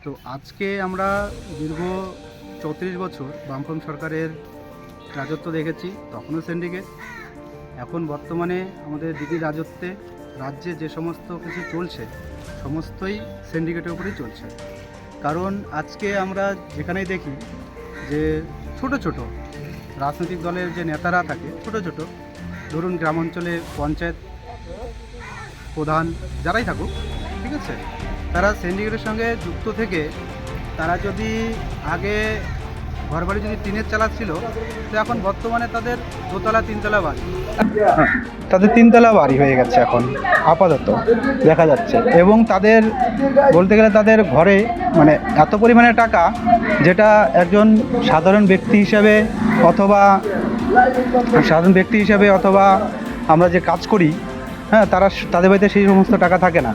তো আজকে আমরা দীর্ঘ ৩৪ বছর বামফ্রন্ট সরকারের রাজত্ব দেখেছি, তখনও সিন্ডিকেট। এখন বর্তমানে আমাদের দিদির রাজত্বে রাজ্যে যে সমস্ত কিছু চলছে সমস্তই সিন্ডিকেটের উপরেই চলছে। কারণ আজকে আমরা যেখানেই দেখি যে ছোট ছোট রাজনৈতিক দলের যে নেতারা থাকে, ছোট ছোট ধরুন গ্রামাঞ্চলে পঞ্চায়েত প্রধান যারাই থাকুক, ঠিক আছে, তারা সিন্ডিকেটের সঙ্গে যুক্ত থেকে তারা যদি আগে ঘরবাড়ি যদি টিনের চালা ছিল, তো এখন বর্তমানে তাদের দোতলা তিনতলা বাড়ি, তাদের তিনতলা বাড়ি হয়ে গেছে এখন আপাতত দেখা যাচ্ছে। এবং তাদের বলতে গেলে তাদের ঘরে মানে এত পরিমাণে টাকা, যেটা একজন সাধারণ ব্যক্তি হিসাবে অথবা আমরা যে কাজ করি, হ্যাঁ, তাদের বাড়িতে সেই সমস্ত টাকা থাকে না।